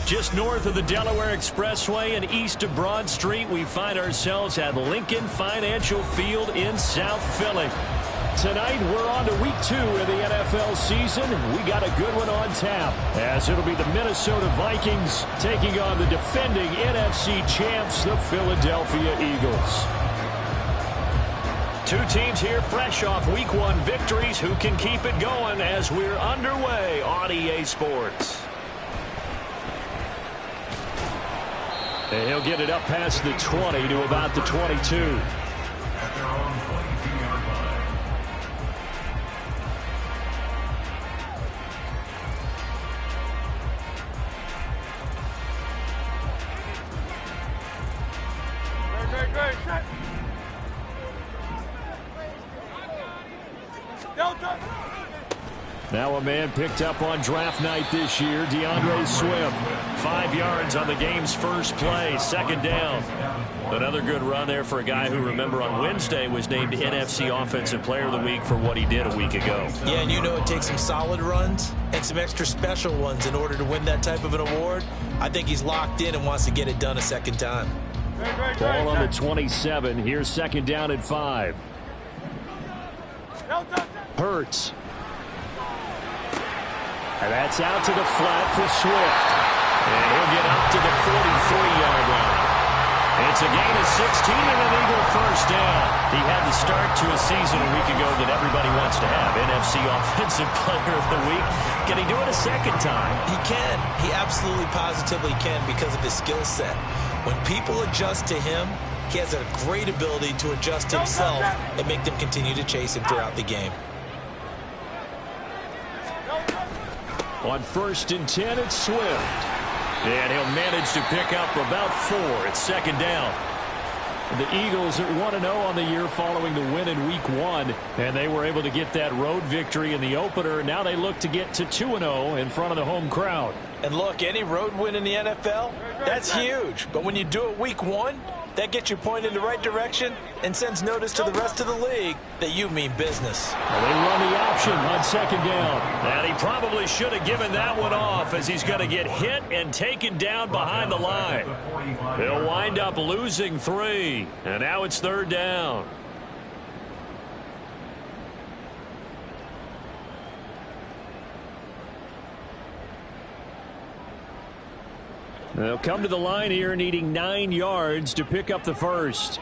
Just north of the Delaware Expressway and east of Broad Street, we find ourselves at Lincoln Financial Field in South Philly. Tonight, we're on to week 2 of the NFL season. We got a good one on tap, as it'll be the Minnesota Vikings taking on the defending NFC champs, the Philadelphia Eagles. Two teams here fresh off week 1 victories. Who can keep it going as we're underway on EA Sports? And he'll get it up past the 20 to about the 22. Now a man picked up on draft night this year, DeAndre Swift. 5 yards on the game's first play, second down. Another good run there for a guy who, remember, on Wednesday was named NFC Offensive Player of the Week for what he did a week ago. Yeah, and you know it takes some solid runs and some extra special ones in order to win that type of an award. I think he's locked in and wants to get it done a second time. Ball on the 27. Here's second down at 5. Hurts. And that's out to the flat for Swift. And he'll get up to the 43-yard line. It's a gain of 16 and an Eagle first down. He had the start to a season a week ago that everybody wants to have. NFC Offensive Player of the Week. Can he do it a second time? He can. He absolutely positively can because of his skill set. When people adjust to him, he has a great ability to adjust himself and make them continue to chase him throughout the game. On 1st and 10, it's Swift. And he'll manage to pick up about 4 at second down. The Eagles at 1-0 on the year following the win in week 1. And they were able to get that road victory in the opener. Now they look to get to 2-0 in front of the home crowd. And look, any road win in the NFL, that's huge. But when you do it week 1, that gets you pointed in the right direction and sends notice to the rest of the league that you mean business. Well, they run the option on second down. And he probably should have given that one off, as he's going to get hit and taken down behind the line. He'll wind up losing 3. And now it's third down. They'll come to the line here needing 9 yards to pick up the first.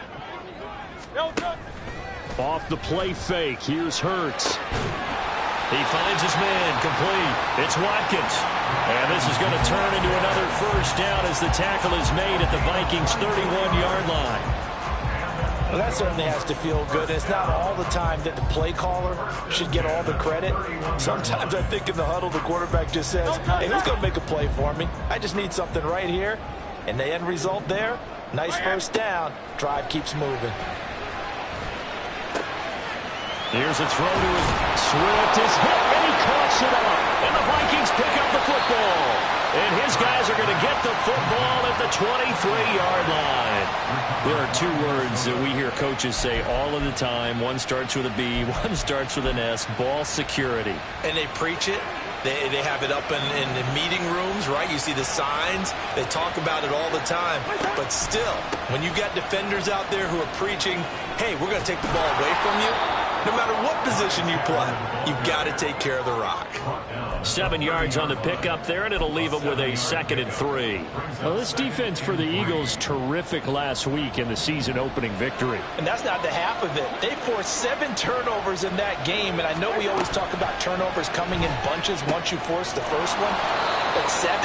Off the play fake. Here's Hurts. He finds his man complete. It's Watkins. And this is going to turn into another first down as the tackle is made at the Vikings' 31-yard line. Well, that certainly has to feel good. It's not all the time that the play caller should get all the credit. Sometimes I think in the huddle, the quarterback just says, hey, who's going to make a play for me? I just need something right here. And the end result there, nice first down. Drive keeps moving. Here's a throw to Swift. Is hit, and he coughs it up. And the Vikings pick up the football. And his guys are going to get the football at the 23-yard line. There are 2 words that we hear coaches say all of the time. One starts with a B, one starts with an S, ball security. And they preach it. They have it up in the meeting rooms, right? You see the signs. They talk about it all the time. But still, when you've got defenders out there who are preaching, hey, we're going to take the ball away from you, no matter what position you play, you've got to take care of the rock. 7 yards on the pickup there, and it'll leave them with a 2nd and 3. Well, this defense for the Eagles, terrific last week in the season-opening victory. And that's not the half of it. They forced 7 turnovers in that game, and I know we always talk about turnovers coming in bunches once you force the first one. But 7?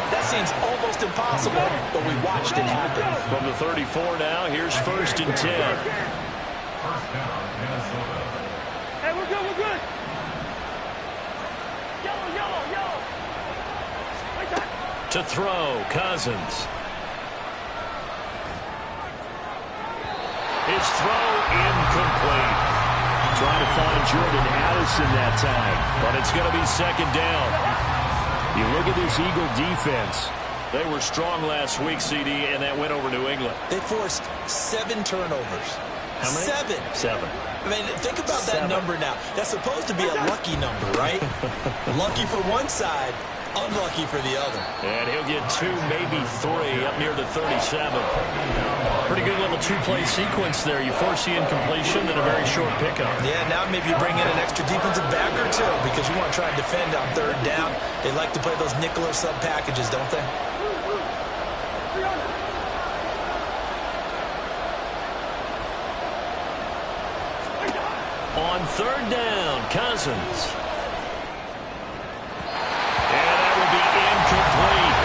That seems almost impossible, but we watched it happen. From the 34 now, here's 1st and 10. Hey, we're good, we're good. Yellow. To throw, Cousins. His throw incomplete. Trying to find Jordan Addison that time, but it's going to be second down. You look at this Eagle defense. They were strong last week, CD, and that went over New England. They forced 7 turnovers. How many? 7. I mean, think about that number now. That's supposed to be a lucky number, right? Lucky for one side, Unlucky for the other. And he'll get 2, maybe 3 up near the 37. Pretty good little two-play sequence there. You force the incompletion, then a very short pickup. Yeah, now maybe you bring in an extra defensive back or two because you want to try and defend on third down. They like to play those nickel or sub packages, don't they? On third down, Cousins. And that would be incomplete.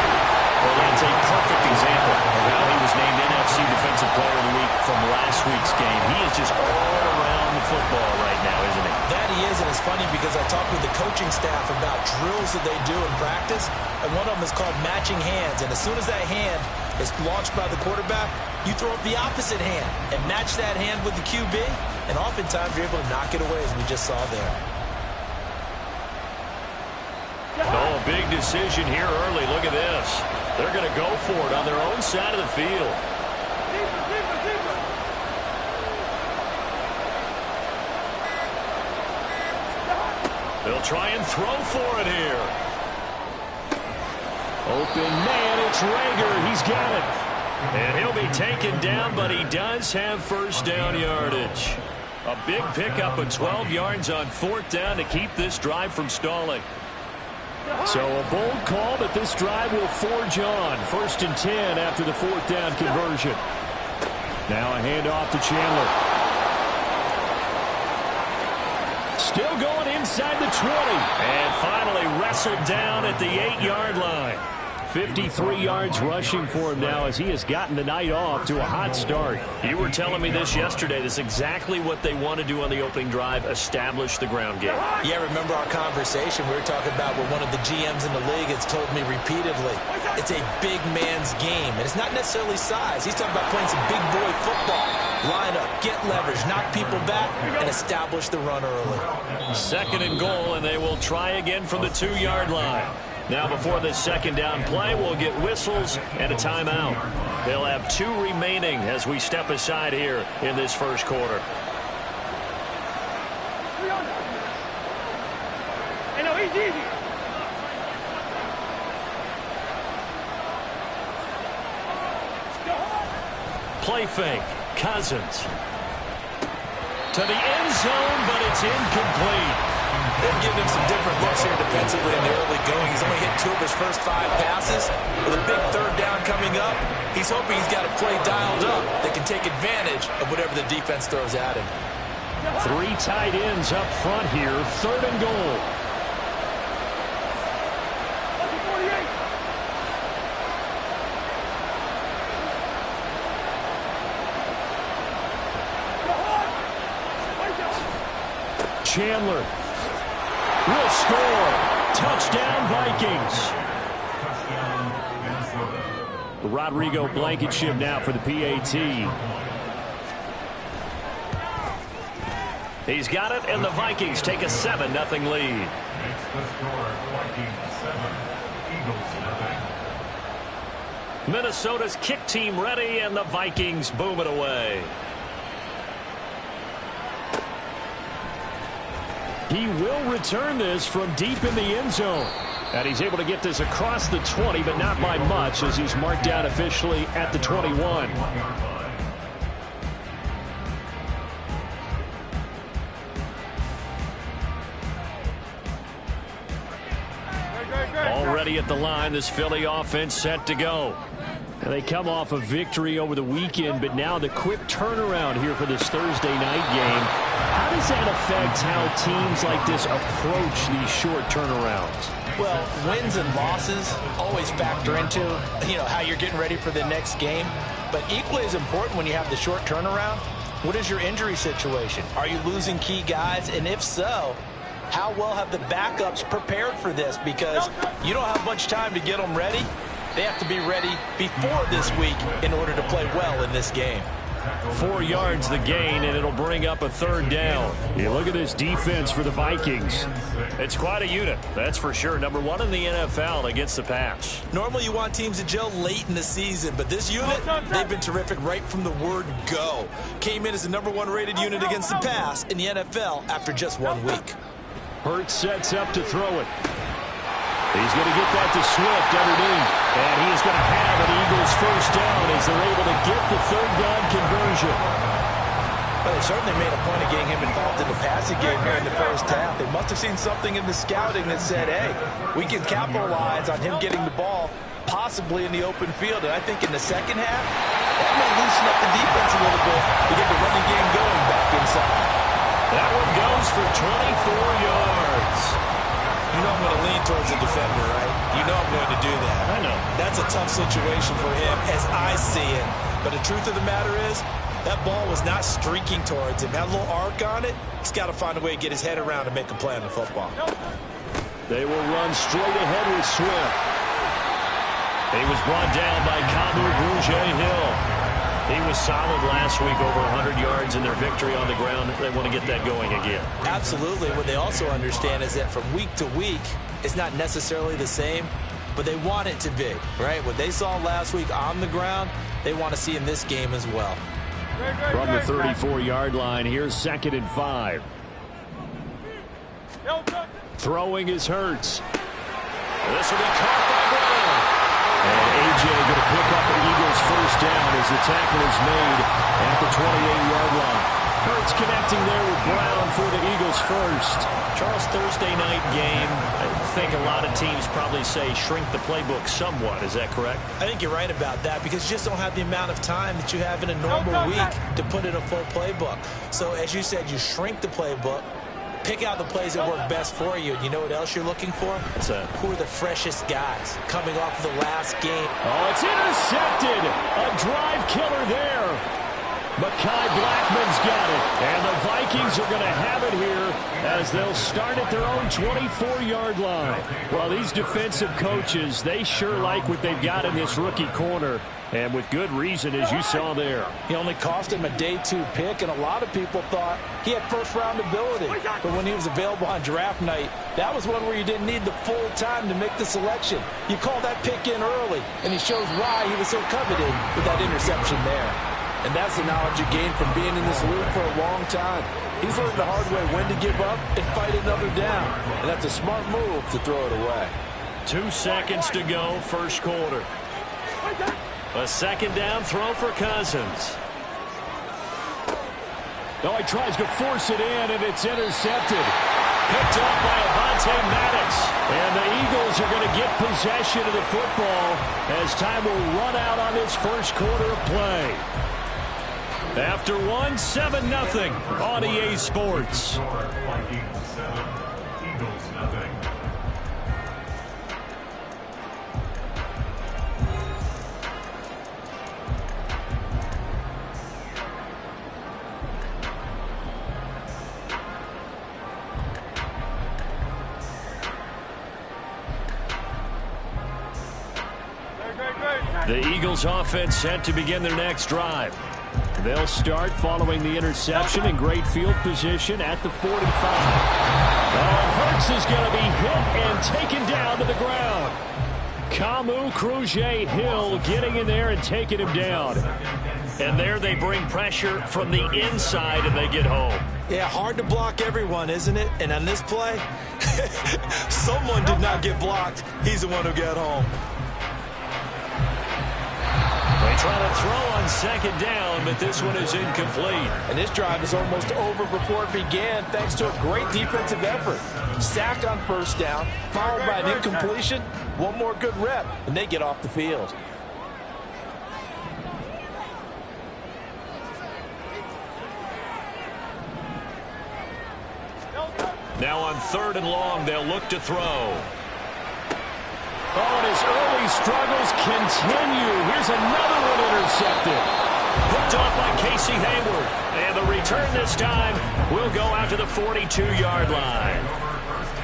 Well, that's a perfect example of how he was named NFC Defensive Player of the Week from last week's game. He is just all around the football right now, isn't he? That he is, and it's funny because I talked with the coaching staff about drills that they do in practice, and one of them is called matching hands. And as soon as that hand is launched by the quarterback, you throw up the opposite hand and match that hand with the QB, and oftentimes you're able to knock it away, as we just saw there. Oh, big decision here early. Look at this. They're going to go for it on their own side of the field. They'll try and throw for it here. Open man, it's Rager. He's got it. And he'll be taken down, but he does have first down yardage. A big pickup of 12 yards on fourth down to keep this drive from stalling. So a bold call, but this drive will forge on. 1st and 10 after the fourth down conversion. Now a handoff to Chandler. Still going inside the 20. And finally wrestled down at the 8-yard line. 53 yards rushing for him now as he has gotten the night off to a hot start. You were telling me this yesterday. This is exactly what they want to do on the opening drive, establish the ground game. Yeah, remember our conversation we were talking about where one of the GMs in the league has told me repeatedly, it's a big man's game. And it's not necessarily size. He's talking about playing some big boy football. Line up, get leverage, knock people back, and establish the run early. 2nd and goal, and they will try again from the 2-yard line. Now before this second down play, we'll get whistles and a timeout. They'll have 2 remaining as we step aside here in this first quarter. Hey, no, he's easy. Play fake. Cousins. To the end zone, but it's incomplete. They've given him some different looks here defensively in the early going. He's only hit 2 of his first 5 passes. With a big third down coming up, he's hoping he's got a play dialed up that can take advantage of whatever the defense throws at him. 3 tight ends up front here. 3rd and goal. Chandler will score. Touchdown, Vikings. Rodrigo Blankenship now for the PAT. He's got it, and the Vikings take a 7-0 lead. Minnesota's kick team ready, and the Vikings boom it away. He will return this from deep in the end zone. And he's able to get this across the 20, but not by much as he's marked down officially at the 21. Already at the line, this Philly offense set to go. And they come off a victory over the weekend, but now the quick turnaround here for this Thursday night game. How does that affect how teams like this approach these short turnarounds? Well, wins and losses always factor into, how you're getting ready for the next game. But equally as important when you have the short turnaround, what is your injury situation? Are you losing key guys? And if so, how well have the backups prepared for this? Because you don't have much time to get them ready. They have to be ready before this week in order to play well in this game. 4 yards the gain, and it'll bring up a 3rd down. You look at this defense for the Vikings. It's quite a unit, that's for sure. Number 1 in the NFL against the pass. Normally you want teams to gel late in the season, but this unit, they've been terrific right from the word go. Came in as the number 1 rated unit against the pass in the NFL after just 1 week. Hurts sets up to throw it. He's going to get that to Swift underneath. And he is going to have an Eagles first down as they're able to get the third down conversion. Well, they certainly made a point of getting him involved in the passing game here in the first half. They must have seen something in the scouting that said, hey, we can capitalize on him getting the ball possibly in the open field. And I think in the second half, that may loosen up the defense a little bit to get the running game going back inside. That one goes for 24 yards. You know I'm going to lean towards the defender, right? You know I'm going to do that. I know. That's a tough situation for him as I see it. But the truth of the matter is, that ball was not streaking towards him. Had a little arc on it. He's got to find a way to get his head around and make a play on the football. They will run straight ahead with Swift. He was brought down by Hill. He was solid last week, over 100 yards in their victory on the ground. They want to get that going again. Absolutely. What they also understand is that from week to week, it's not necessarily the same, but they want it to be, right? What they saw last week on the ground, they want to see in this game as well. From the 34-yard line, here's 2nd and 5. Throwing is Hurts. This will be caught by Brown. And A.J. going to pick up the Eagles first down as the tackle is made at the 28-yard line. Hurts connecting there with Brown for the Eagles first. Charles, Thursday night game, I think a lot of teams probably say shrink the playbook somewhat. Is that correct? I think you're right about that because you just don't have the amount of time that you have in a normal week to put in a full playbook. So as you said, you shrink the playbook, pick out the plays that work best for you. You know what else you're looking for? What's that? Who are the freshest guys coming off of the last game? Oh, it's intercepted. A drive killer there. Mekhi Blackman's got it. And the Vikings are going to have it here as they'll start at their own 24-yard line. Well, these defensive coaches, they sure like what they've got in this rookie corner. And with good reason, as you saw there. He only cost him a day 2 pick, and a lot of people thought he had first-round ability. But when he was available on draft night, that was one where you didn't need the full time to make the selection. You call that pick in early, and he shows why he was so coveted with that interception there. And that's the knowledge you gain from being in this league for a long time. He's learned the hard way when to give up and fight another down. And that's a smart move to throw it away. 2 seconds to go, first quarter. A second down throw for Cousins. No, he tries to force it in, and it's intercepted. Picked up by Avonte Maddox. And the Eagles are going to get possession of the football as time will run out on this first quarter of play. After 7-0 on EA Sports. The Eagles offense set to begin their next drive. They'll start following the interception in great field position at the 45. Oh, Hurts is going to be hit and taken down to the ground. Hill getting in there and taking him down. And there they bring pressure from the inside and they get home. Yeah, hard to block everyone, isn't it? And on this play, someone did not get blocked. He's the one who got home. They try to throw on second down, but this one is incomplete. And this drive is almost over before it began thanks to a great defensive effort. Sack on first down, followed by an incompletion. One more good rep, and they get off the field. Now on 3rd and long, they'll look to throw. Oh, and his early struggles continue. Here's another one intercepted. Picked off by Casey Hayward. And the return this time will go out to the 42-yard line.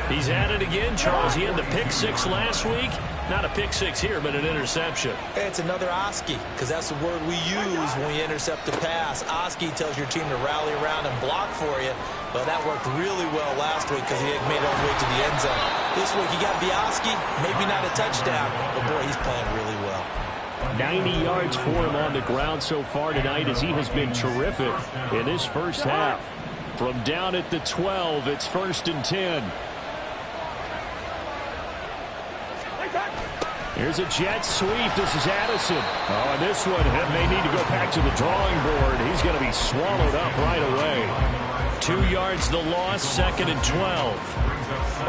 He's at it again, Charles. He had the pick 6 last week. Not a pick 6 here, but an interception. It's another Oski, because that's the word we use when we intercept a pass. Oski tells your team to rally around and block for you. But that worked really well last week because he had made it all the way to the end zone. This week he got the Oski, maybe not a touchdown, but boy, he's playing really well. 90 yards for him on the ground so far tonight as he has been terrific in this first half. From down at the 12, it's 1st and 10. Here's a jet sweep. This is Addison. Oh, and this one may need to go back to the drawing board. He's going to be swallowed up right away. 2 yards the loss, 2nd and 12.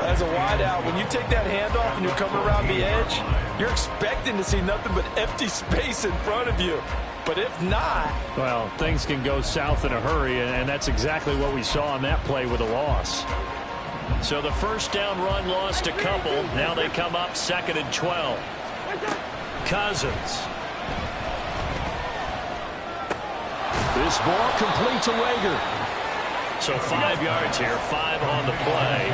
As a wideout, when you take that handoff and you're coming around the edge, you're expecting to see nothing but empty space in front of you. But if not... Well, things can go south in a hurry, and that's exactly what we saw on that play with a loss. So the first down run lost a couple. Now they come up 2nd and 12. Cousins. This ball complete to Rager. So 5 yards here, 5 on the play.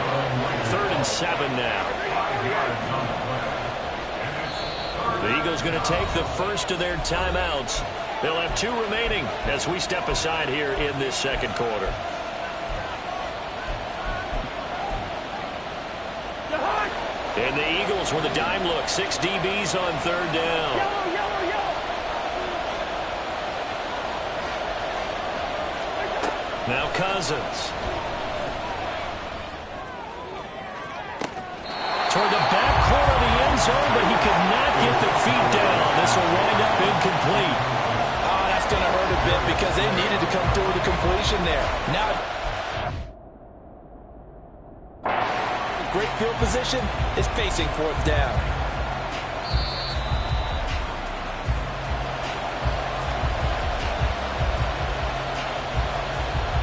3rd and 7 now. The Eagles going to take the first of their timeouts. They'll have 2 remaining as we step aside here in this second quarter. And the Eagles with a dime look. 6 DBs on 3rd down. Now Cousins. Toward the back corner of the end zone, but he could not get the feet down. This will wind up incomplete. Oh, that's going to hurt a bit because they needed to come through with a completion there. Now, great field position is facing 4th down.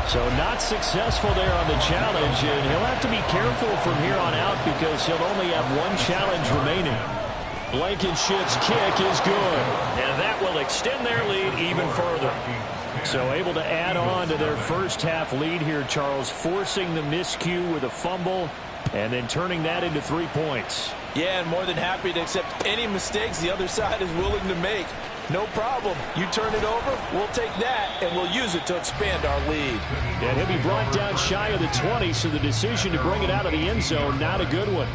So not successful there on the challenge, and he'll have to be careful from here on out because he'll only have 1 challenge remaining. Blankenship's kick is good. And that will extend their lead even further. So able to add on to their first half lead here, Charles, forcing the miscue with a fumble and then turning that into 3 points. Yeah, and more than happy to accept any mistakes the other side is willing to make. No problem. You turn it over, we'll take that, and we'll use it to expand our lead. And he'll be brought down shy of the 20, so the decision to bring it out of the end zone, not a good one.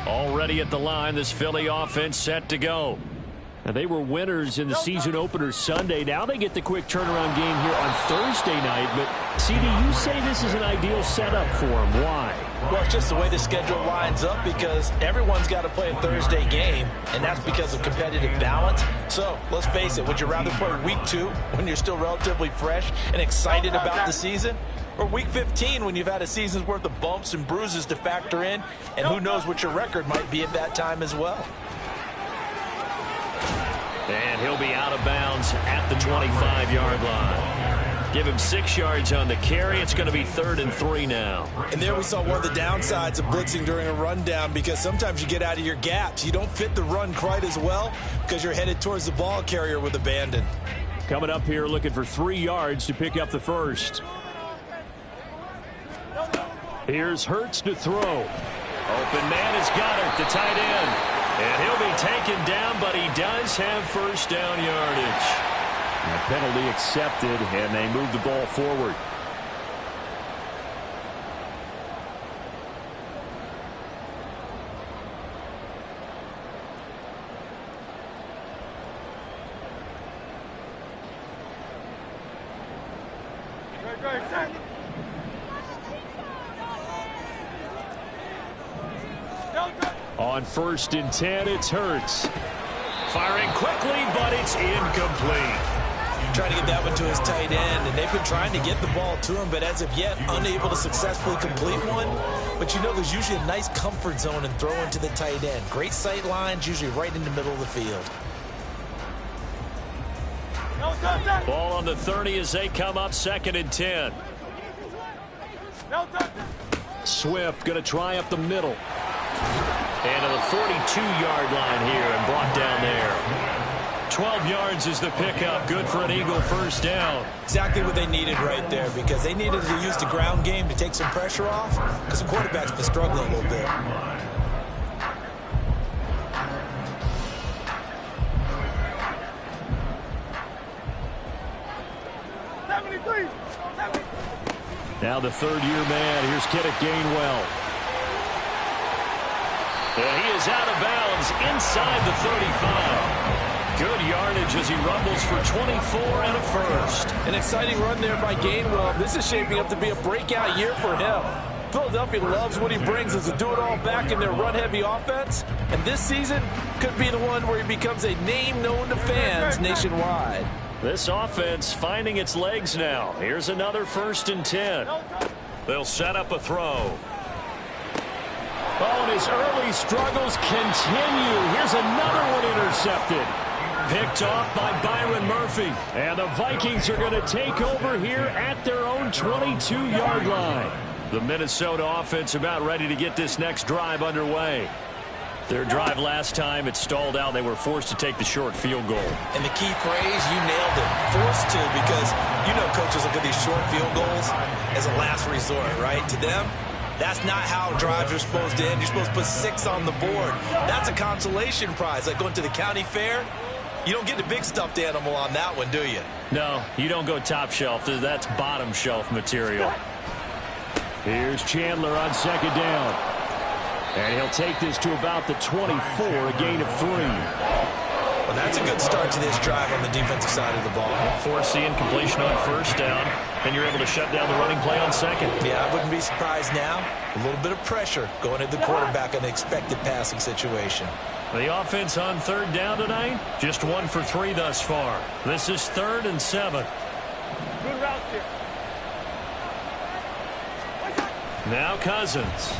Already at the line, this Philly offense set to go. And they were winners in the season opener Sunday. Now they get the quick turnaround game here on Thursday night. But, CD, you say this is an ideal setup for them. Why? Well, it's just the way the schedule lines up because everyone's got to play a Thursday game, and that's because of competitive balance. So, let's face it, would you rather play week 2 when you're still relatively fresh and excited about the season? Or week 15 when you've had a season's worth of bumps and bruises to factor in, and who knows what your record might be at that time as well. And he'll be out of bounds at the 25-yard line. Give him 6 yards on the carry. It's going to be 3rd and 3 now. And there we saw one of the downsides of blitzing during a rundown because sometimes you get out of your gaps. You don't fit the run quite as well because you're headed towards the ball carrier with abandon. Coming up here looking for 3 yards to pick up the first. Here's Hurts to throw. Open man is Goddard, the tight end. And he'll be taken down, but he does have first down yardage. And the penalty accepted, and they move the ball forward. On 1st and 10, it's Hurts. Firing quickly, but it's incomplete. Trying to get that one to his tight end, and they've been trying to get the ball to him, but as of yet, unable to successfully complete one. But you know there's usually a nice comfort zone in throwing to the tight end. Great sight lines, usually right in the middle of the field. Ball on the 30 as they come up 2nd and 10. Swift going to try up the middle. And to the 42-yard line here and brought down there. 12 yards is the pickup. Good for an Eagle first down. Exactly what they needed right there because they needed to use the ground game to take some pressure off because the quarterback's been struggling a little bit. Now the 3rd-year man. Here's Kenneth Gainwell. And he is out of bounds inside the 35. Good yardage as he rumbles for 24 and a first. An exciting run there by Gainwell. This is shaping up to be a breakout year for him. Philadelphia loves what he brings as a do-it-all back in their run-heavy offense. And this season could be the one where he becomes a name known to fans nationwide. This offense finding its legs now. Here's another 1st and 10. They'll set up a throw. Oh, and his early struggles continue. Here's another one intercepted. Picked off by Byron Murphy. And the Vikings are going to take over here at their own 22-yard line. The Minnesota offense about ready to get this next drive underway. Their drive last time, it stalled out. They were forced to take the short field goal. And the key phrase, you nailed it, forced to, because you know coaches look at these short field goals as a last resort, right? To them, that's not how drives are supposed to end. You're supposed to put 6 on the board. That's a consolation prize. Like going to the county fair, you don't get the big stuffed animal on that one, do you? No, you don't go top shelf. That's bottom shelf material. Here's Chandler on 2nd down. And he'll take this to about the 24, a gain of 3. Well, that's a good start to this drive on the defensive side of the ball. Forcing completion on 1st down, and you're able to shut down the running play on 2nd. Yeah, I wouldn't be surprised now. A little bit of pressure going at the quarterback in the expected passing situation. The offense on 3rd down tonight, just 1 for 3 thus far. This is 3rd and 7. Good route here. Now Cousins.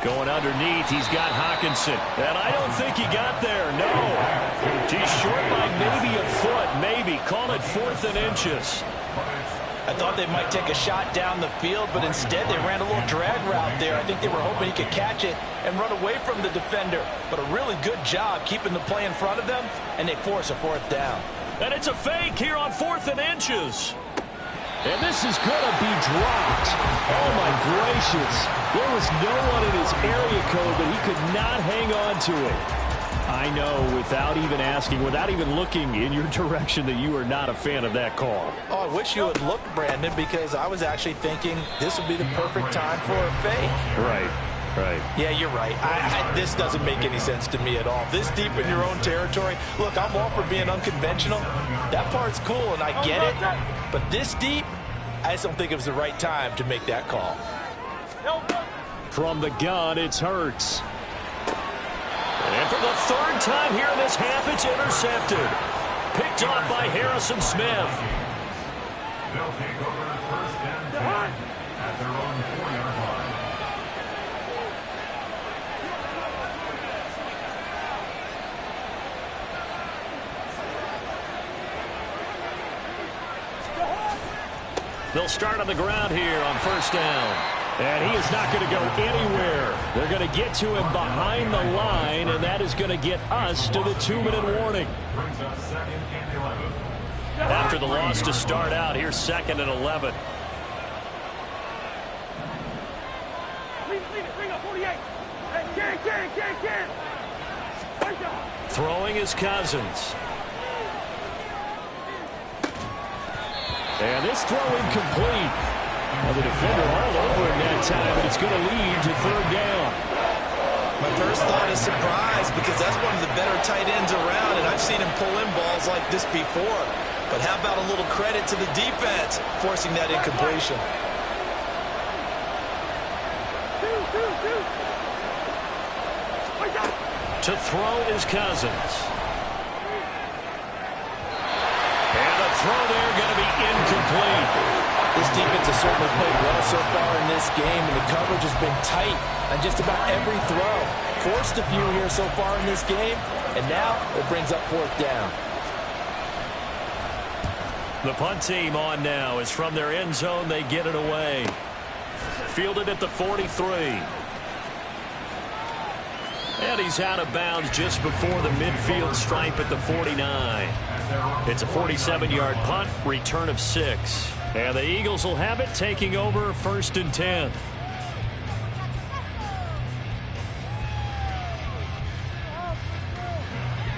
Going underneath, he's got Hockenson. And I don't think he got there, no. He's short by maybe a foot, maybe. Call it 4th and inches. I thought they might take a shot down the field, but instead they ran a little drag route there. I think they were hoping he could catch it and run away from the defender. But a really good job keeping the play in front of them, and they force a 4th down. And it's a fake here on 4th and inches. And this is going to be dropped. Oh, my gracious. There was no one in his area code, but he could not hang on to it. I know, without even asking, without even looking in your direction, that you are not a fan of that call. Oh, I wish you had looked, Brandon, because I was actually thinking this would be the perfect time for a fake. Right. Yeah, you're right. This doesn't make any sense to me at all. This deep in your own territory. Look, I'm all for being unconventional. That part's cool, and I get it. But this deep, I just don't think it was the right time to make that call. From the gun, it's Hurts. And for the 3rd time here in this half, it's intercepted. Picked off by Harrison Smith. They'll take over 1st and 10 at their own 4-yard line. They'll start on the ground here on 1st down. And he is not going to go anywhere. They're going to get to him behind the line, and that is going to get us to the 2-minute warning. After the loss to start out, here's 2nd and 11. Leave it, bring up 48. Hey, can. Throwing is Cousins. And this throw incomplete. Well, the defender all over him that time, but it's going to lead to 3rd down. My first thought is surprise, because that's one of the better tight ends around, and I've seen him pull in balls like this before. But how about a little credit to the defense forcing that incompletion? To throw is Cousins. And the throw there going to be incomplete. This defense has certainly played well so far in this game, and the coverage has been tight on just about every throw. Forced a few here so far in this game, and now it brings up 4th down. The punt team on now is from their end zone. They get it away. Fielded at the 43. And he's out of bounds just before the midfield stripe at the 49. It's a 47-yard punt, return of 6. And the Eagles will have it, taking over 1st and 10.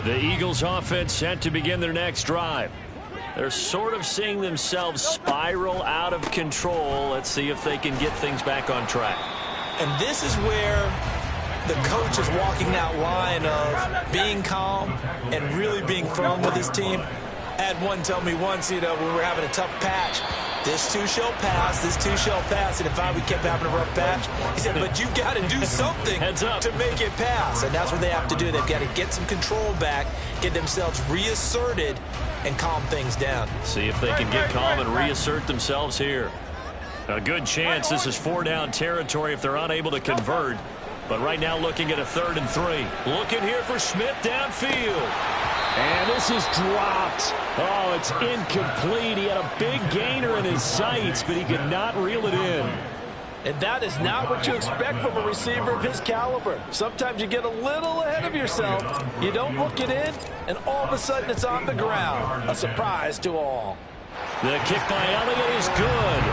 The Eagles offense set to begin their next drive. They're sort of seeing themselves spiral out of control. Let's see if they can get things back on track. And this is where the coach is walking that line of being calm and really being firm with his team. I had one tell me once, when we were having a tough patch, this too shall pass, this too shall pass. And if we kept having a rough patch, he said, but you got to do something to make it pass. And that's what they have to do. They've got to get some control back, get themselves reasserted, and calm things down. See if they can get calm and reassert themselves here. A good chance this is 4-down territory if they're unable to convert. But right now looking at a 3rd and 3. Looking here for Smith downfield. And this is dropped. Oh, it's incomplete. He had a big gainer in his sights, but he could not reel it in. And that is not what you expect from a receiver of his caliber. Sometimes you get a little ahead of yourself. You don't look it in, and all of a sudden it's on the ground. A surprise to all. The kick by Elliott is good.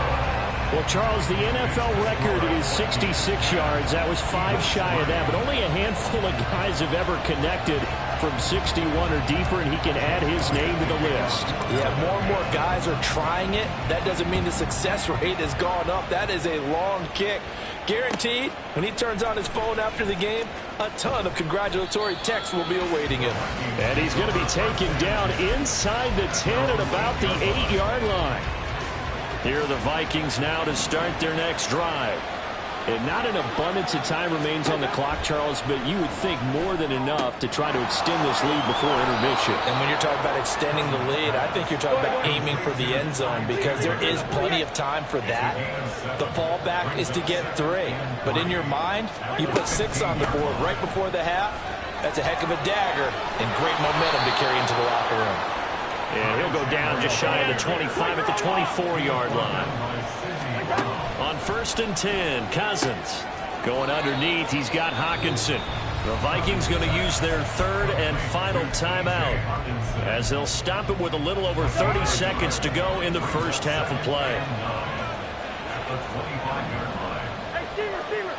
Well, Charles, the NFL record is 66 yards. That was 5 shy of that, but only a handful of guys have ever connected from 61 or deeper, and he can add his name to the list. Yeah, more and more guys are trying it. That doesn't mean the success rate has gone up. That is a long kick. Guaranteed, when he turns on his phone after the game, a ton of congratulatory texts will be awaiting him. And he's going to be taken down inside the 10 at about the 8-yard line. Here are the Vikings now to start their next drive. And not an abundance of time remains on the clock, Charles, but you would think more than enough to try to extend this lead before intermission. And when you're talking about extending the lead, I think you're talking about aiming for the end zone because there is plenty of time for that. The fallback is to get 3. But in your mind, you put 6 on the board right before the half. That's a heck of a dagger and great momentum to carry into the locker room. And he'll go down just shy of the 25 at the 24-yard line. On 1st and 10, Cousins going underneath. He's got Hawkinson. The Vikings going to use their 3rd and final timeout as they'll stop it with a little over 30 seconds to go in the first half of play. Hey, Steamer!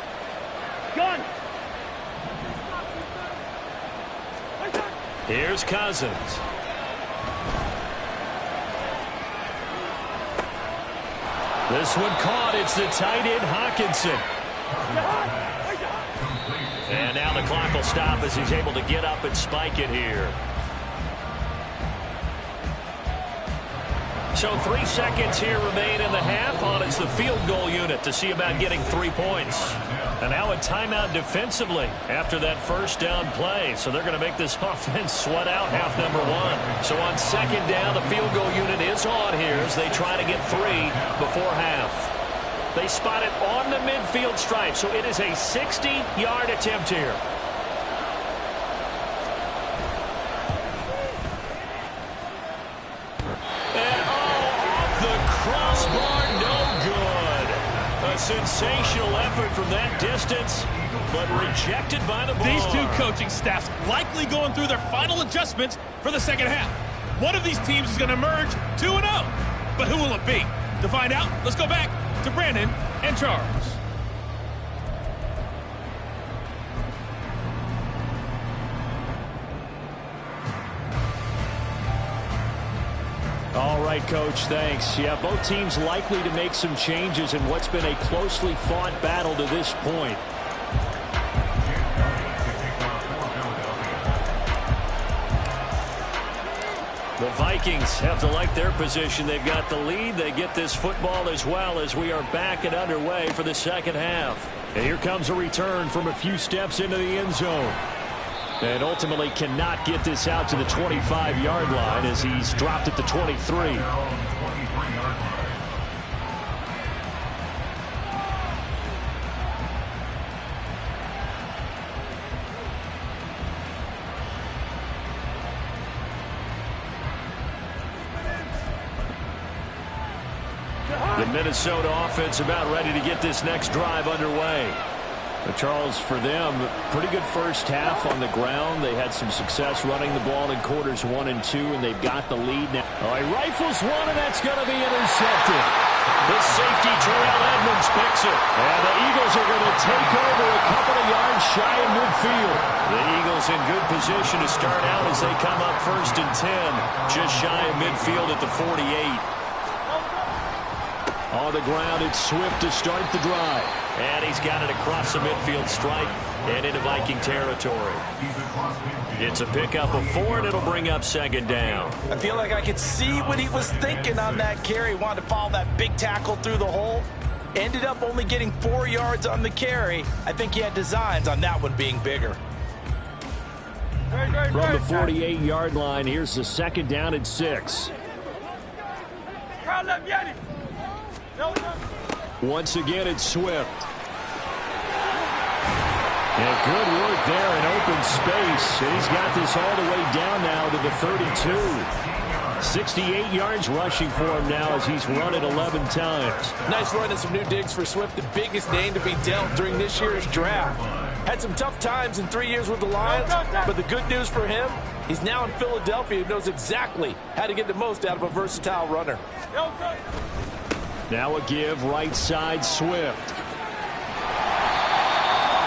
Gun! Here's Cousins. This one caught. It's the tight end, Hawkinson. And now the clock will stop as he's able to get up and spike it here. So 3 seconds here remain in the half on it's the field goal unit to see about getting 3 points. And now a timeout defensively after that first down play. So they're going to make this offense sweat out half number 1. So on 2nd down, the field goal unit is on here as they try to get 3 before half. They spot it on the midfield stripe, so it is a 60-yard attempt here. A sensational effort from that distance, but rejected by the bar. These two coaching staffs likely going through their final adjustments for the second half. One of these teams is going to emerge 2-0. But who will it be? To find out, let's go back to Brandon and Charles. All right, Coach, thanks. Yeah, both teams likely to make some changes in what's been a closely fought battle to this point. The Vikings have to like their position. They've got the lead. They get this football as well as we are back and underway for the second half. And here comes a return from a few steps into the end zone. And ultimately cannot get this out to the 25-yard line as he's dropped at the 23. The Minnesota offense about ready to get this next drive underway. But Charles, for them, pretty good first half on the ground. They had some success running the ball in quarters 1 and 2, and they've got the lead now. Oh, he rifles one, and that's going to be intercepted. The safety, Terrell Edmonds, picks it. And the Eagles are going to take over a couple of yards shy of midfield. The Eagles in good position to start out as they come up 1st and 10, just shy of midfield at the 48. On the ground, it's Swift to start the drive. And he's got it across the midfield stripe and into Viking territory. It's a pickup of 4, and it'll bring up second down. I feel like I could see what he was thinking on that carry. Wanted to follow that big tackle through the hole. Ended up only getting 4 yards on the carry. I think he had designs on that one being bigger. From the 48-yard line, here's the second down and 6. Once again, it's Swift. And good work there in open space. And he's got this all the way down now to the 32. 68 yards rushing for him now as he's run it 11 times. Nice run and some new digs for Swift, the biggest name to be dealt during this year's draft. Had some tough times in 3 years with the Lions, but the good news for him, he's now in Philadelphia and knows exactly how to get the most out of a versatile runner. Now a give right side Swift.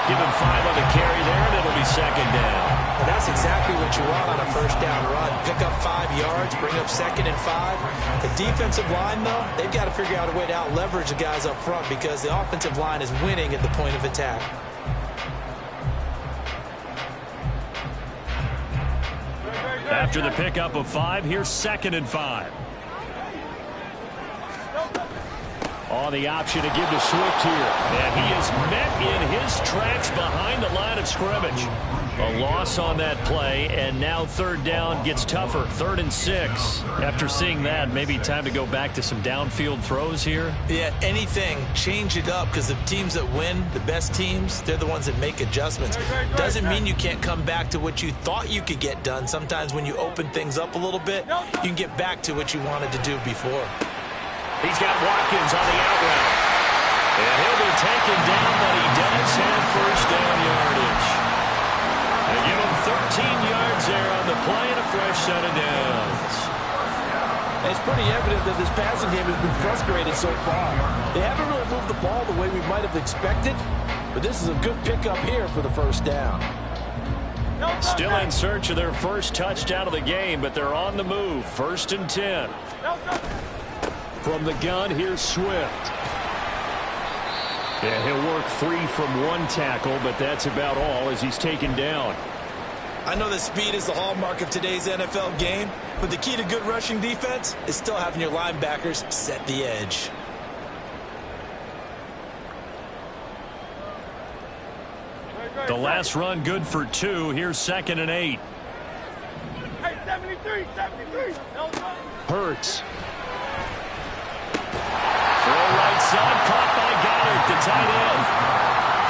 Give him 5 on the carry there, and it'll be second down. And that's exactly what you want on a first down run. Pick up 5 yards, bring up second and 5. The defensive line, though, they've got to figure out a way to out-leverage the guys up front because the offensive line is winning at the point of attack. After the pickup of 5, here's second and 5. On the option to give to Swift here. And he is met in his tracks behind the line of scrimmage. A loss on that play, and now third down gets tougher. 3rd and 6. After seeing that, maybe time to go back to some downfield throws here. Yeah, anything. Change it up because the teams that win, the best teams, they're the ones that make adjustments. Doesn't mean you can't come back to what you thought you could get done. Sometimes when you open things up a little bit, you can get back to what you wanted to do before. He's got Watkins on the out route. And he'll be taken down, but he does have first down yardage. They give him 13 yards there on the play and a fresh set of downs. It's pretty evident that this passing game has been frustrated so far. They haven't really moved the ball the way we might have expected, but this is a good pickup here for the first down. Still in search of their first touchdown of the game, but they're on the move. 1st and 10. From the gun, here's Swift. Yeah, he'll work 3 from 1 tackle, but that's about all as he's taken down. I know that speed is the hallmark of today's NFL game, but the key to good rushing defense is still having your linebackers set the edge. The last run good for 2. Here's 2nd and 8. Hey, 73. Hurts. Throw right side, caught by Goddard, the tight end.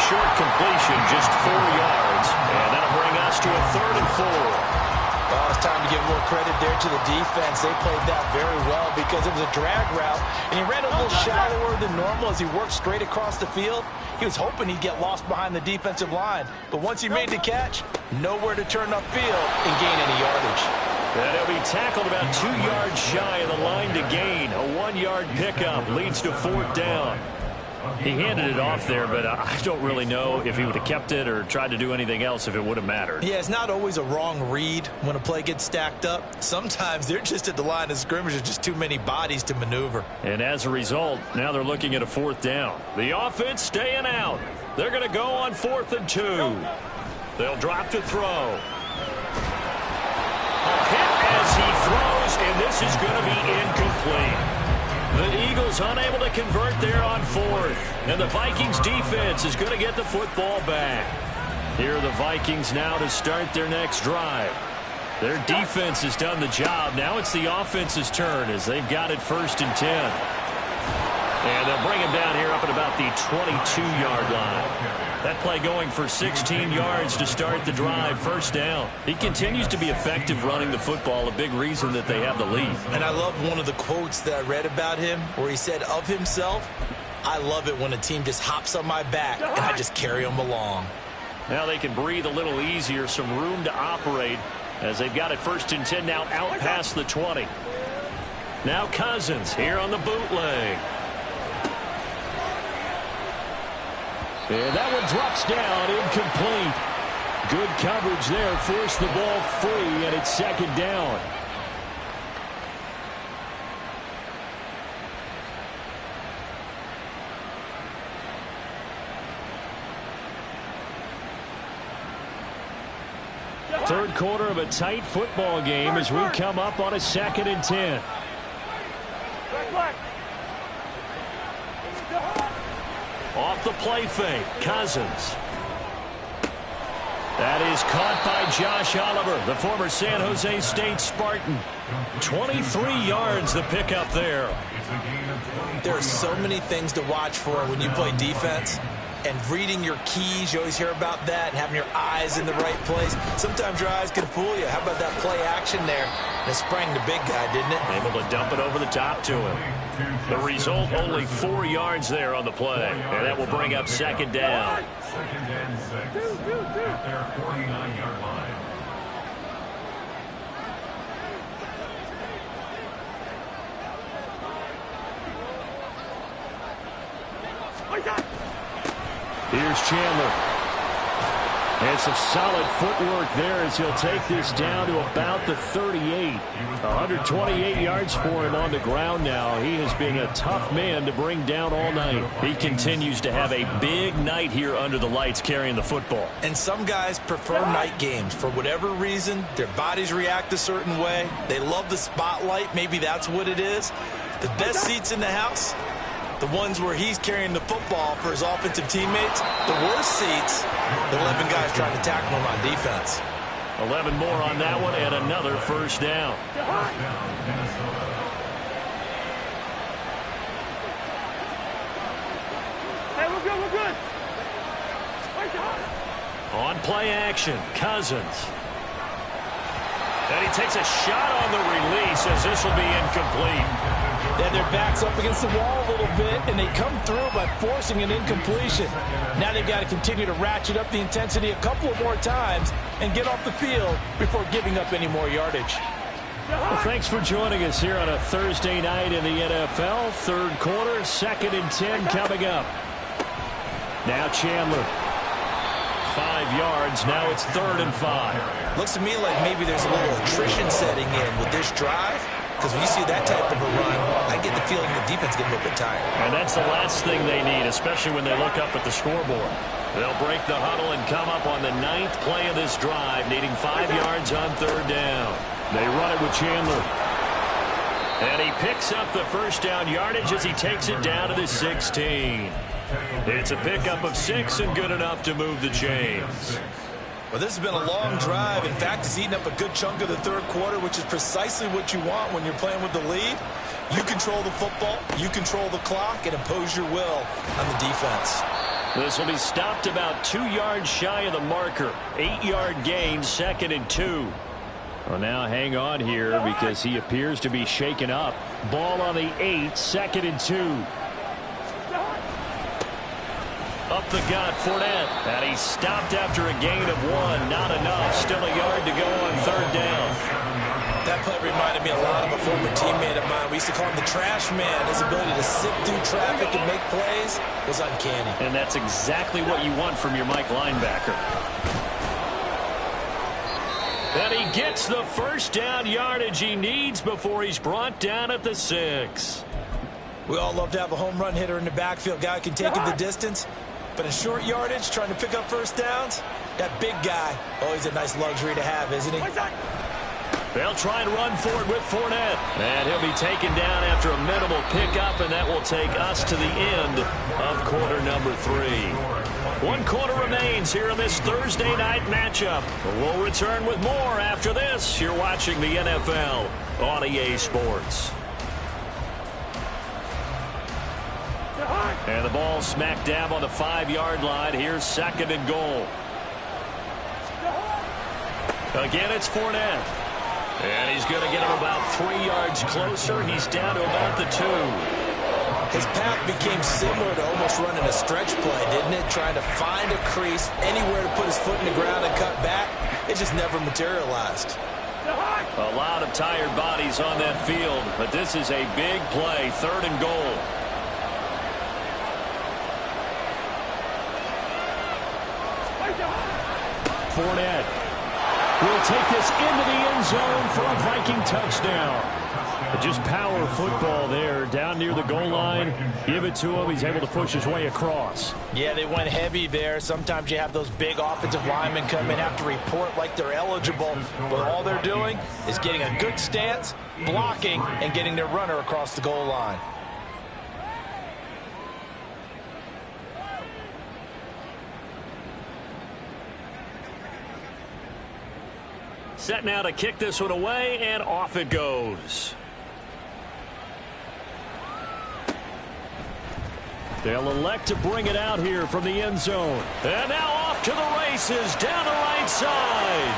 Short completion, just 4 yards. And that'll bring us to a 3rd and 4. Oh, it's time to give a little credit there to the defense. They played that very well because it was a drag route, and he ran a little shallower than normal as he worked straight across the field. He was hoping he'd get lost behind the defensive line, but once he made the catch, nowhere to turn upfield and gain any yardage. And he'll be tackled about 2 yards shy of the line to gain. A 1-yard pickup leads to 4th down. He handed it off there, but I don't really know if he would have kept it or tried to do anything else if it would have mattered. Yeah, it's not always a wrong read when a play gets stacked up. Sometimes they're just at the line of scrimmage. There's just too many bodies to maneuver. And as a result, now they're looking at a 4th down. The offense staying out. They're going to go on 4th and 2. They'll drop to throw. A hit as he throws, and this is going to be incomplete. The Eagles unable to convert there on 4th. And the Vikings defense is going to get the football back. Here are the Vikings now to start their next drive. Their defense has done the job. Now it's the offense's turn as they've got it 1st and 10. And they'll bring him down here up at about the 22-yard line. That play going for 16 yards to start the drive. 1st down. He continues to be effective running the football, a big reason that they have the lead. And I love one of the quotes that I read about him where he said of himself, I love it when a team just hops on my back and I just carry them along. Now they can breathe a little easier, some room to operate as they've got it 1st and 10 now out past the 20. Now Cousins here on the bootleg. And that one drops down, incomplete. Good coverage there, forced the ball free, and it's 2nd down. Third quarter of a tight football game as we come up on a 2nd and 10. Off the play fake, Cousins. That is caught by Josh Oliver, the former San Jose State Spartan. 23 yards the pickup there. There are so many things to watch for when you play defense. And reading your keys, you always hear about that, and having your eyes in the right place. Sometimes your eyes can fool you. How about that play action there? And it sprang the big guy, didn't it? Able to dump it over the top to him. The result, only 4 yards there on the play. And that will bring up 2nd down. 2nd and 6 at their 49-yard line. Here's Chandler. And some solid footwork there as he'll take this down to about the 38. 128 yards for him on the ground now. He has been a tough man to bring down all night. He continues to have a big night here under the lights carrying the football. And some guys prefer night games. For whatever reason, their bodies react a certain way. They love the spotlight. Maybe that's what it is. The best seats in the house, the ones where he's carrying the football for his offensive teammates. The worst seats, the 11 guys trying to tackle him on defense. 11 more on that one and another 1st down. Hey, we're good, we're good. On play action, Cousins. And he takes a shot on the release as this will be incomplete. Then their back's up against the wall a little bit, and they come through by forcing an incompletion. Now they've got to continue to ratchet up the intensity a couple of more times and get off the field before giving up any more yardage. Well, thanks for joining us here on a Thursday night in the NFL. 3rd quarter, 2nd and 10 coming up. Now Chandler. 5 yards. Now it's 3rd and 5. Looks to me like maybe there's a little attrition setting in with this drive. Because when you see that type of a run, I get the feeling the defense getting a little bit tired. And that's the last thing they need, especially when they look up at the scoreboard. They'll break the huddle and come up on the 9th play of this drive, needing 5 yards on 3rd down. They run it with Chandler. And he picks up the 1st down yardage as he takes it down to the 16. It's a pickup of 6 and good enough to move the chains. Well, this has been a long drive. In fact, it's eaten up a good chunk of the 3rd quarter, which is precisely what you want when you're playing with the lead. You control the football, you control the clock, and impose your will on the defense. This will be stopped about 2 yards shy of the marker. 8-yard gain, 2nd and 2. Well, now hang on here because he appears to be shaken up. Ball on the 8, 2nd and 2. Up the gut, Fournette. And he's stopped after a gain of 1. Not enough. Still a yard to go on 3rd down. That play reminded me a lot of a former teammate of mine. We used to call him the trash man. His ability to sift through traffic and make plays was uncanny. And that's exactly what you want from your Mike linebacker. And he gets the 1st down yardage he needs before he's brought down at the 6. We all love to have a home run hitter in the backfield. Guy who can take it the distance. But in short yardage, trying to pick up 1st downs, that big guy, always a nice luxury to have, isn't he? They'll try and run for it with Fournette. And he'll be taken down after a minimal pickup, and that will take us to the end of quarter number 3. 1 quarter remains here in this Thursday night matchup. We'll return with more after this. You're watching the NFL on EA Sports. And the ball smack dab on the 5-yard line. Here's 2nd and goal. Again, it's Fournette. And he's going to get him about 3 yards closer. He's down to about the 2. His path became similar to almost running a stretch play, didn't it? Trying to find a crease, anywhere to put his foot in the ground and cut back. It just never materialized. A lot of tired bodies on that field, but this is a big play. 3rd and goal. Fournette will take this into the end zone for a Viking touchdown. Just power football there, down near the goal line. Give it to him. He's able to push his way across. Yeah, they went heavy there. Sometimes you have those big offensive linemen come in, have to report like they're eligible. But all they're doing is getting a good stance, blocking, and getting their runner across the goal line. Set now to kick this one away, and off it goes. They'll elect to bring it out here from the end zone. And now off to the races, down the right side.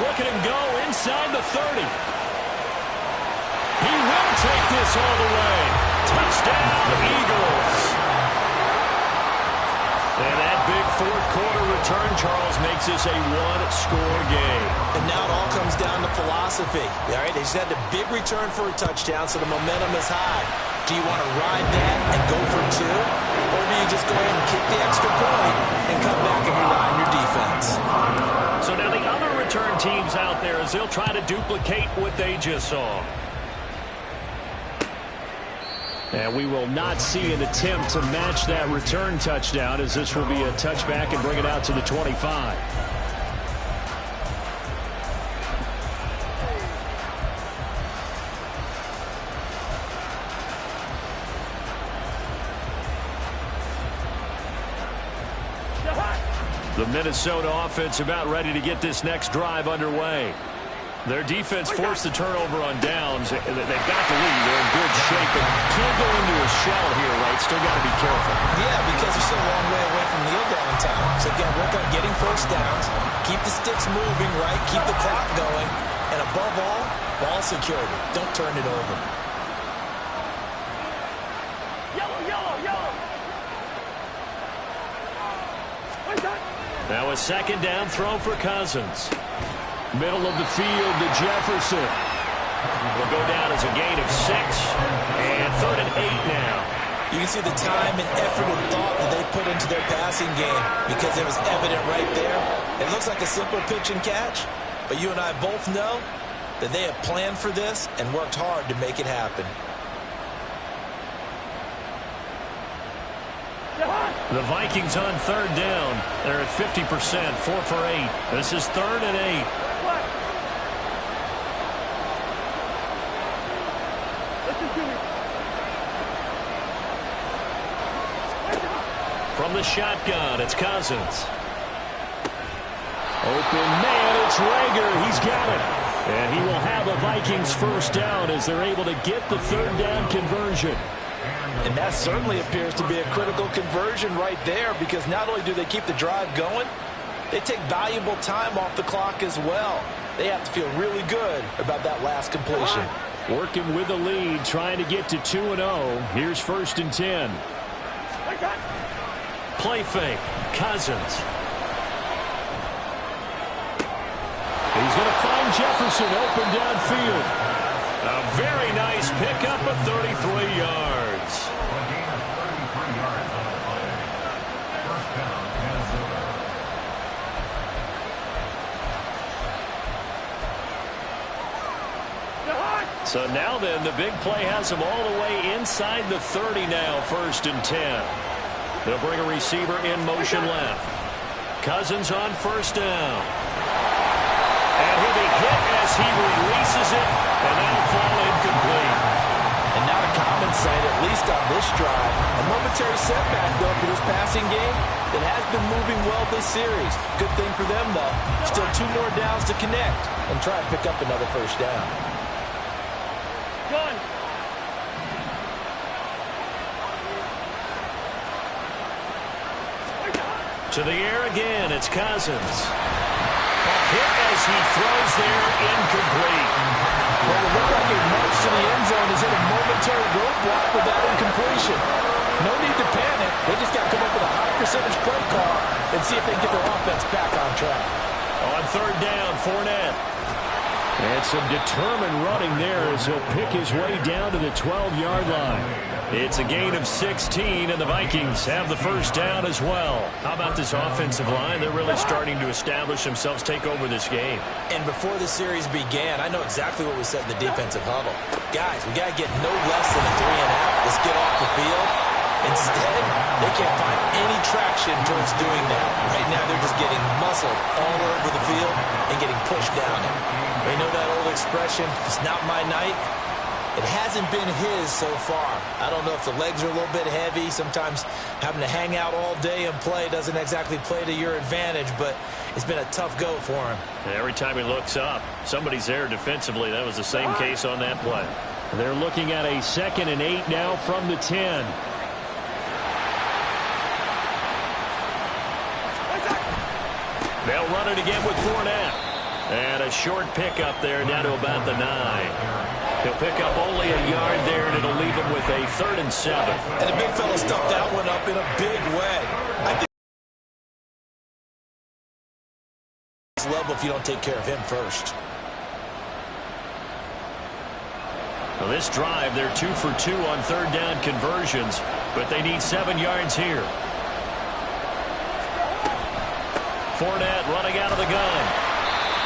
Look at him go inside the 30. He will take this all the way. Touchdown, Eagles. And that big fourth-quarter return, Charles, makes this a one-score game. And now it all comes down to philosophy. All right, they just had a big return for a touchdown, so the momentum is high. Do you want to ride that and go for two? Or do you just go ahead and kick the extra point and come back and rely on your defense? So now the other return teams out there as they'll try to duplicate what they just saw. And we will not see an attempt to match that return touchdown, as this will be a touchback and bring it out to the 25. The Minnesota offense about ready to get this next drive underway. Their defense forced the turnover on downs. They've got the lead. They're in good shape, but can't go into a shell here, right? Still got to be careful. Yeah, because they're still a long way away from kneel down time. So they've got to work on getting first downs, keep the sticks moving, right? Keep the clock going. And above all, ball security. Don't turn it over. Yellow, yellow, yellow. Now a second down throw for Cousins. Middle of the field to Jefferson. Will go down as a gain of 6. And 3rd and 8 now. You can see the time and effort and thought that they put into their passing game because it was evident right there. It looks like a simple pitch and catch, but you and I both know that they have planned for this and worked hard to make it happen. The Vikings on 3rd down. They're at 50%, 4 for 8. This is 3rd and 8. From the shotgun, it's Cousins. Open man, it's Rager. He's got it. And he will have a Vikings first down as they're able to get the 3rd down conversion. And that certainly appears to be a critical conversion right there, because not only do they keep the drive going, they take valuable time off the clock as well. They have to feel really good about that last completion. Working with the lead, trying to get to 2-0. Here's 1st and 10. Play fake. Cousins. He's going to find Jefferson open downfield. A very nice pickup of 33 yards. So now then, the big play has him all the way inside the 30 now, 1st and 10. They'll bring a receiver in motion left. Cousins on 1st down. And he'll be hit as he releases it, and that'll fall incomplete. And not a common sight, at least on this drive. A momentary setback, though, for this passing game that has been moving well this series. Good thing for them, though. Still 2 more downs to connect and try and pick up another 1st down. Gun. To the air again, it's Cousins. Hit as he throws there, incomplete. Well, it looked like a march to the end zone is in a momentary roadblock with that incompletion. No need to panic. They just got to come up with a high percentage play call and see if they can get their offense back on track. On 3rd down, Fournette. And some determined running there as he'll pick his way down to the 12-yard line. It's a gain of 16, and the Vikings have the first down as well. How about this offensive line? They're really starting to establish themselves, take over this game. And before the series began, I know exactly what we said in the defensive huddle. Guys, we got to get no less than a 3-and-out. Let's get off the field. Instead, they can't find any traction towards doing that. Right now, they're just getting muscled all over the field and getting pushed down it. They know that old expression, it's not my night. It hasn't been his so far. I don't know if the legs are a little bit heavy. Sometimes having to hang out all day and play doesn't exactly play to your advantage, but it's been a tough go for him. Every time he looks up, somebody's there defensively. That was the same case on that play. They're looking at a 2nd and 8 now from the 10. They'll run it again with Fournette. And a short pickup there down to about the 9. He'll pick up only a yard there, and it'll leave him with a 3rd and 7. And the big fella stuffed that one up in a big way. I think it's level if you don't take care of him first. Well, this drive, they're 2 for 2 on 3rd down conversions, but they need 7 yards here. Fournette running out of the gun.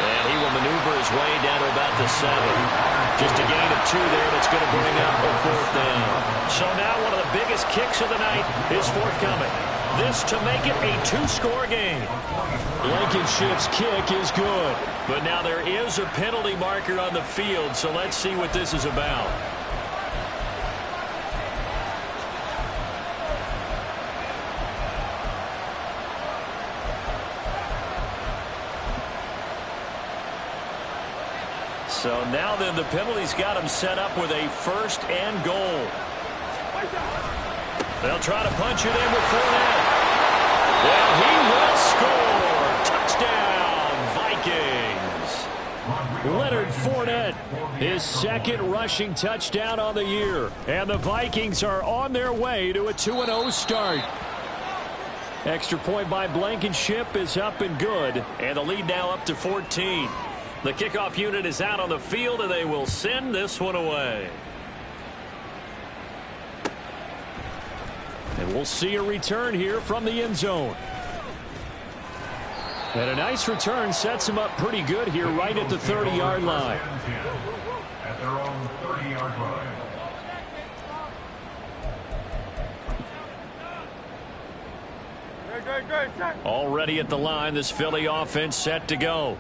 And he will maneuver his way down to about the 7. Just a gain of 2 there that's going to bring up a 4th down. So now one of the biggest kicks of the night is forthcoming. This to make it a 2-score game. Blankenship's kick is good. But now there is a penalty marker on the field, so let's see what this is about. So now then the penalty's got him set up with a 1st and goal. They'll try to punch it in with Fournette. Well, he will score. Touchdown, Vikings. Leonard Fournette, his 2nd rushing touchdown on the year. And the Vikings are on their way to a 2-0 start. Extra point by Blankenship is up and good. And the lead now up to 14. The kickoff unit is out on the field, and they will send this one away. And we'll see a return here from the end zone. And a nice return sets him up pretty good here right at the 30-yard line. At their own 30-yard line. Already at the line, this Philly offense set to go.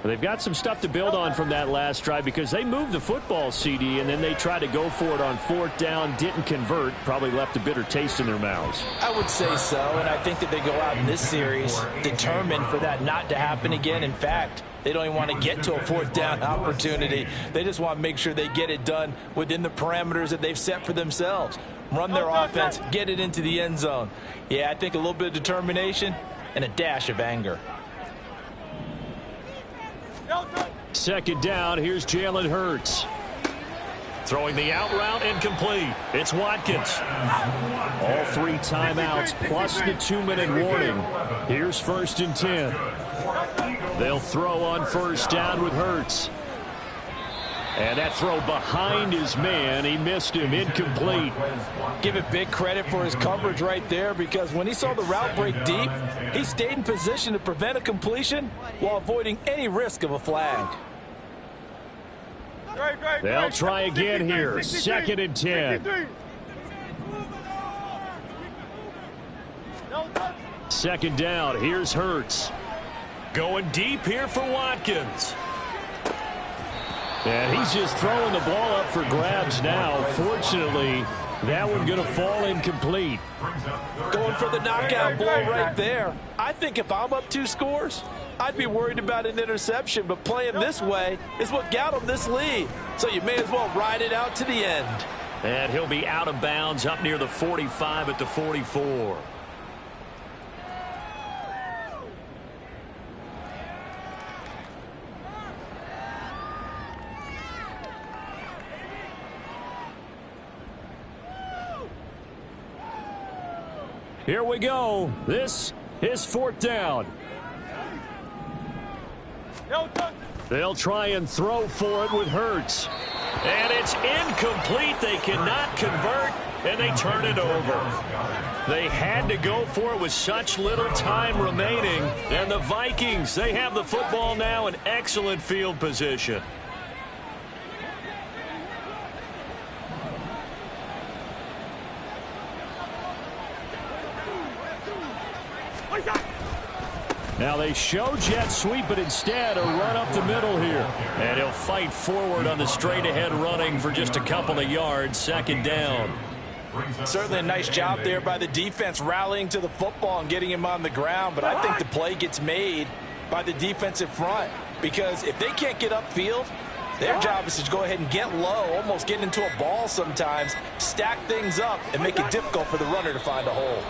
They've got some stuff to build on from that last drive because they moved the football, CD, and then they tried to go for it on 4th down, didn't convert, probably left a bitter taste in their mouths. I would say so, and I think that they go out in this series determined for that not to happen again. In fact, they don't even want to get to a 4th down opportunity. They just want to make sure they get it done within the parameters that they've set for themselves. Run their offense, get it into the end zone. Yeah, I think a little bit of determination and a dash of anger. 2nd down, here's Jalen Hurts. Throwing the out route incomplete. It's Watkins. All 3 timeouts plus the 2-minute warning. Here's 1st and 10. They'll throw on 1st down with Hurts. And that throw behind his man, he missed him, incomplete. Give it big credit for his coverage right there, because when he saw the route break deep, he stayed in position to prevent a completion while avoiding any risk of a flag. They'll try again here, 2nd and 10. 2nd down, here's Hurts. Going deep here for Watkins. And he's just throwing the ball up for grabs now. Fortunately, that one going to fall incomplete. Going for the knockout blow right there. I think if I'm up 2 scores, I'd be worried about an interception, but playing this way is what got him this lead. So you may as well ride it out to the end. And he'll be out of bounds up near the 45 at the 44. Here we go. This is 4th down. They'll try and throw for it with Hurts. And it's incomplete. They cannot convert, and they turn it over. They had to go for it with such little time remaining. And the Vikings, they have the football now in excellent field position. Now they show jet sweep, but instead a run up the middle here. And he'll fight forward on the straight-ahead running for just a couple of yards, second down. Certainly a nice job there by the defense rallying to the football and getting him on the ground. But I think the play gets made by the defensive front, because if they can't get upfield, their job is to go ahead and get low, almost get into a ball sometimes, stack things up, and make it difficult for the runner to find a hole.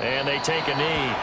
And they take a knee.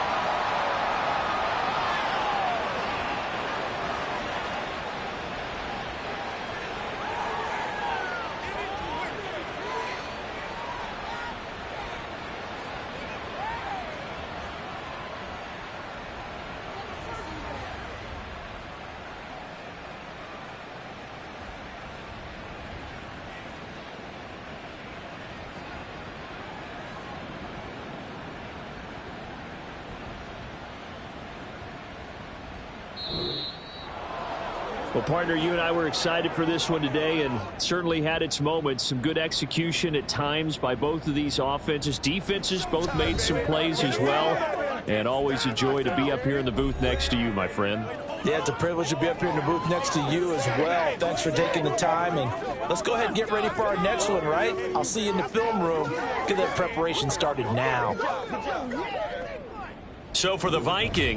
Well, partner, you and I were excited for this one today, and certainly had its moments. Some good execution at times by both of these offenses. Defenses both made some plays as well. And always a joy to be up here in the booth next to you, my friend. Yeah, it's a privilege to be up here in the booth next to you as well. Thanks for taking the time, and let's go ahead and get ready for our next one, right? I'll see you in the film room. Get that preparation started now. So for the Vikings,